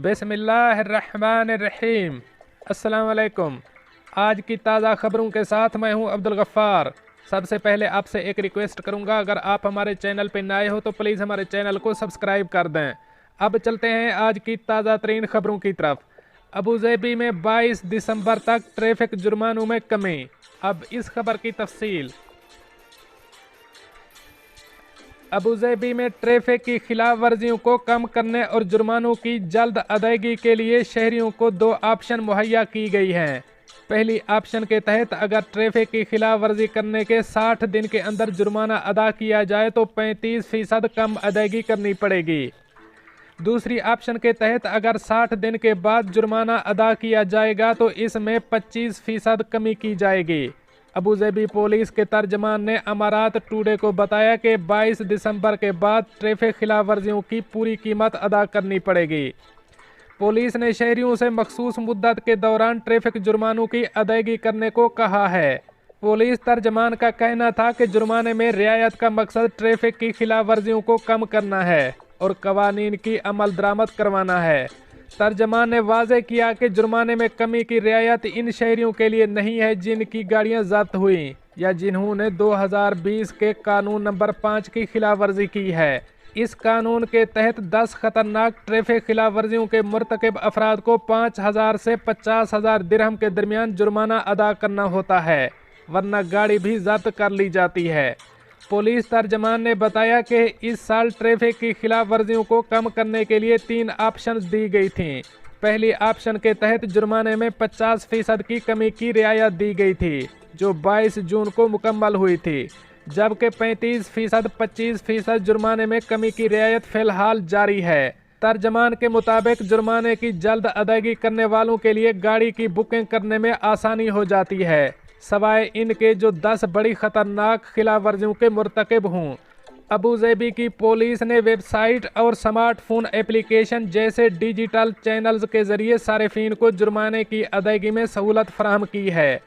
बिस्मिल्लाहिर्रहमानिर्रहीम। अस्सलाम वालेकुम। आज की ताज़ा खबरों के साथ मैं हूं अब्दुल गफ़्फ़ार। सबसे पहले आपसे एक रिक्वेस्ट करूंगा, अगर आप हमारे चैनल पर नए हो तो प्लीज़ हमारे चैनल को सब्सक्राइब कर दें। अब चलते हैं आज की ताज़ा तरीन खबरों की तरफ। अबूज़ेबी में 22 दिसंबर तक ट्रैफिक जुर्मानों में कमी। अब इस खबर की तफसील। अबूज़ेबी में ट्रैफिक की खिलाफ वर्जियों को कम करने और जुर्मानों की जल्द अदायगी के लिए शहरियों को 2 ऑप्शन मुहैया की गई हैं। पहली ऑप्शन के तहत अगर ट्रैफिक की खिलाफ वर्जी करने के 60 दिन के अंदर जुर्माना अदा किया जाए तो 35% कम अदायगी करनी पड़ेगी। दूसरी ऑप्शन के तहत अगर 60 दिन के बाद जुर्माना अदा किया जाएगा तो इसमें 25% कमी की जाएगी। अबूज़ेबी पुलिस के तर्जमान ने अमारात टुडे को बताया कि 22 दिसंबर के बाद ट्रैफिक खिलाफ वर्जियों की पूरी कीमत अदा करनी पड़ेगी। पुलिस ने शहरियों से मखसूस मुद्दत के दौरान ट्रैफिक जुर्मानों की अदायगी करने को कहा है। पुलिस तर्जमान का कहना था कि जुर्माने में रियायत का मकसद ट्रैफिक की खिलाफ वर्जियों को कम करना है और कवानीन की अमल दरामद करवाना है। तर्जमान ने वाज़ेह किया कि जुर्माने में कमी की रियायत इन शहरियों के लिए नहीं है जिनकी गाड़ियां जब्त हुई या जिन्होंने 2020 के कानून नंबर 5 की खिलाफ वर्जी की है। इस कानून के तहत 10 खतरनाक ट्रैफिक खिलाफ वर्जियों के मुर्तकिब अफराद को 5,000 से 50,000 दिरहम के दरमियान जुर्माना अदा करना होता है, वरना गाड़ी भी जब्त कर ली जाती है। पुलिस तर्जमान ने बताया कि इस साल ट्रैफिक की खिलाफ वर्जियों को कम करने के लिए 3 ऑप्शन दी गई थीं। पहली ऑप्शन के तहत जुर्माने में 50% की कमी की रियायत दी गई थी जो 22 जून को मुकम्मल हुई थी, जबकि 35% 25% जुर्माने में कमी की रियायत फिलहाल जारी है। तर्जमान के मुताबिक जुर्माने की जल्द अदायगी करने वालों के लिए गाड़ी की बुकिंग करने में आसानी हो जाती है, सवाए इनके जो 10 बड़ी खतरनाक खिलाफ वर्जियों के मुर्तकिब हों। अबूज़ेबी की पुलिस ने वेबसाइट और स्मार्टफोन एप्लीकेशन जैसे डिजिटल चैनल्स के जरिए सारिफीन को जुर्माने की अदायगी में सहूलत फराहम की है।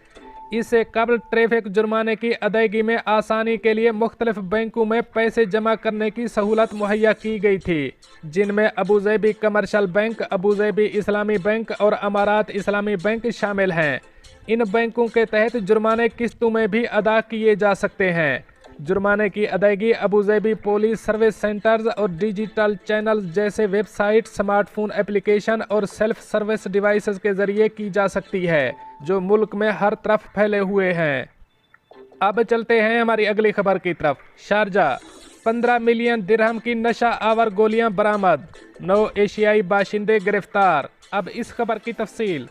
इससे कबल ट्रैफिक जुर्माने की अदायगी में आसानी के लिए मुख्तलिफ बैंकों में पैसे जमा करने की सहूलत मुहैया की गई थी, जिनमें अबूज़ेबी कमर्शियल बैंक, अबूज़ेबी इस्लामी बैंक और अमारात इस्लामी बैंक शामिल हैं। इन बैंकों के तहत जुर्माने किस्तों में भी अदा किए जा सकते हैं। जुर्माने की अदायगी अबूज़ेबी पुलिस सर्विस सेंटर्स और डिजिटल चैनल्स जैसे वेबसाइट, स्मार्टफोन एप्लीकेशन और सेल्फ सर्विस डिवाइसेस के जरिए की जा सकती है, जो मुल्क में हर तरफ फैले हुए हैं। अब चलते हैं हमारी अगली खबर की तरफ। शारजा 15 मिलियन दिरहम की नशा आवर गोलियां बरामद, 9 एशियाई बाशिंदे गिरफ्तार। अब इस खबर की तफसील।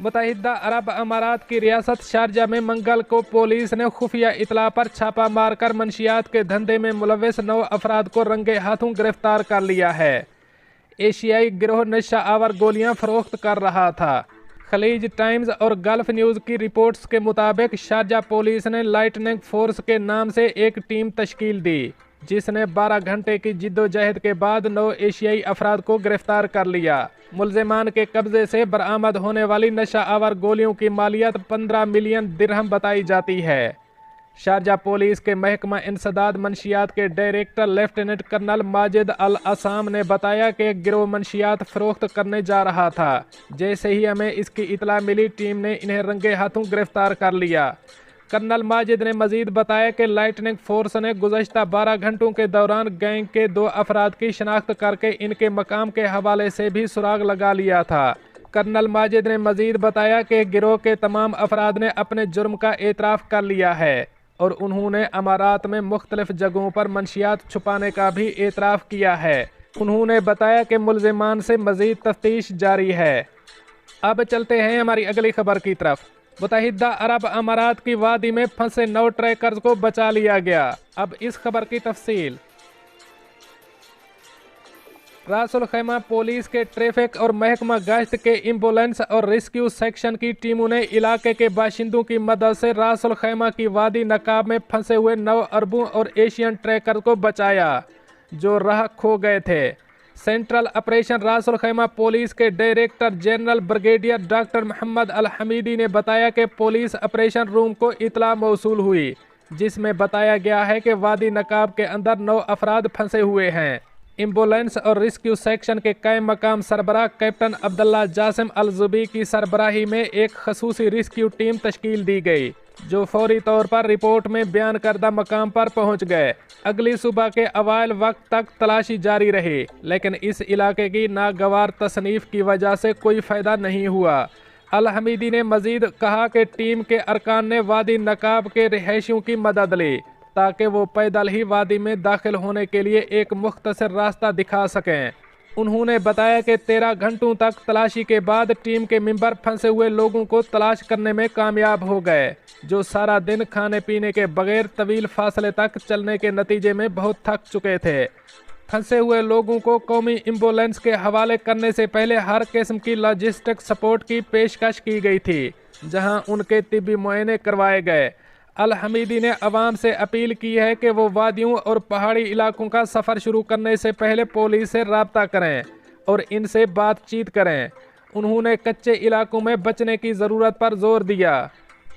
मुत्तहिदा अरब अमारात की रियासत शारजा में मंगल को पुलिस ने खुफिया इतला पर छापा मारकर मंशियात के धंधे में मुलव्विस 9 अफराद को रंगे हाथों गिरफ्तार कर लिया है। एशियाई गिरोह नशा आवर गोलियां फरोख्त कर रहा था। खलीज टाइम्स और गल्फ न्यूज़ की रिपोर्ट्स के मुताबिक शारजा पुलिस ने लाइटनिंग फोर्स के नाम से एक टीम तश्कील दी, जिसने 12 घंटे की जिद्दोजहद के बाद 9 एशियाई अफराद को गिरफ्तार कर लिया। मुल्जिमान के कब्जे से बरामद होने वाली नशा आवर गोलियों की मालियत 15 मिलियन दिरहम बताई जाती है। शारजा पुलिस के महकमा इंसदाद मंशियात के डायरेक्टर लेफ्टिनेंट कर्नल माजिद अल असाम ने बताया कि गिरोह मंशियात फरोख्त करने जा रहा था। जैसे ही हमें इसकी इतला मिली, टीम ने इन्हें रंगे हाथों गिरफ्तार कर लिया। कर्नल माजिद ने मजीद बताया कि लाइटनिंग फोर्स ने गुज़श्ता 12 घंटों के दौरान गैंग के 2 अफराद की शनाख्त करके इनके मकाम के हवाले से भी सुराग लगा लिया था। कर्नल माजिद ने मजीद बताया कि गिरोह के तमाम अफराद ने अपने जुर्म का एतराफ़ कर लिया है और उन्होंने अमारात में मुख्तलिफ जगहों पर मंशियात छुपाने का भी एतराफ़ किया है। उन्होंने बताया कि मुल्जिमान से मजीद तफ्तीश जारी है। अब चलते हैं हमारी अगली खबर की तरफ। मुत्तहिदा अरब अमारात की वादी में फंसे 9 ट्रैकर्स को बचा लिया गया। अब इस खबर की तफसील। रासुल खैमा पुलिस के ट्रैफिक और महकमा गश्त के एम्बुलेंस और रेस्क्यू सेक्शन की टीमों ने इलाके के बाशिंदों की मदद से रासुल खैमा की वादी नकाब में फंसे हुए 9 अरबों और एशियन ट्रैकर को बचाया जो राह खो गए थे। Central operation Ras al Khaimah police के director general brigadier doctor Mohammed Al Hamidi ने बताया कि पुलिस ऑपरेशन रूम को इतला मौसूल हुई, जिसमें बताया गया है कि वादी नकाब के अंदर 9 अफराद फंसे हुए हैं। एम्बुलेंस और रेस्क्यू सेक्शन के कायम मकाम सरबराह कैप्टन अब्दुल्ला जासिम अल-जुबी की सरबराही में एक खसूसी रेस्क्यू टीम तश्कील दी गई, जो फौरी तौर पर रिपोर्ट में बयान करदा मकाम पर पहुंच गए। अगली सुबह के अवाइल वक्त तक तलाशी जारी रही, लेकिन इस इलाके की नागवार तसनीफ की वजह से कोई फ़ायदा नहीं हुआ। अल हमीदी ने मजीद कहा कि टीम के अरकान ने वादी नकाब के रिहायशियों की मदद ली, ताकि वो पैदल ही वादी में दाखिल होने के लिए एक मुख्तसर रास्ता दिखा सकें। उन्होंने बताया कि 13 घंटों तक तलाशी के बाद टीम के मेंबर फंसे हुए लोगों को तलाश करने में कामयाब हो गए, जो सारा दिन खाने पीने के बगैर तवील फासले तक चलने के नतीजे में बहुत थक चुके थे। फंसे हुए लोगों को कौमी एम्बुलेंस के हवाले करने से पहले हर किस्म की लॉजिस्टिक सपोर्ट की पेशकश की गई थी, जहां उनके तिब्बी मुआयने करवाए गए। अल हमीदी ने अवाम से अपील की है कि वो वादियों और पहाड़ी इलाकों का सफ़र शुरू करने से पहले पुलिस से रब्ता करें और इनसे बातचीत करें। उन्होंने कच्चे इलाकों में बचने की ज़रूरत पर जोर दिया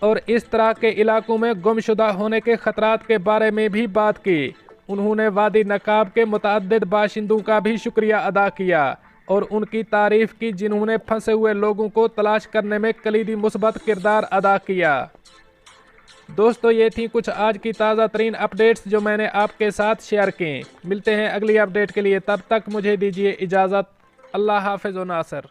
और इस तरह के इलाकों में गुमशुदा होने के ख़तरात के बारे में भी बात की। उन्होंने वादी नकाब के मुतअद्दिद बाशिंदों का भी शुक्रिया अदा किया और उनकी तारीफ़ की, जिन्होंने फंसे हुए लोगों को तलाश करने में कलीदी मुस्बत किरदार अदा किया। दोस्तों, ये थी कुछ आज की ताज़ा तरीन अपडेट्स जो मैंने आपके साथ शेयर की। मिलते हैं अगली अपडेट के लिए, तब तक मुझे दीजिए इजाज़त। अल्लाह हाफ़िज़ व नासर।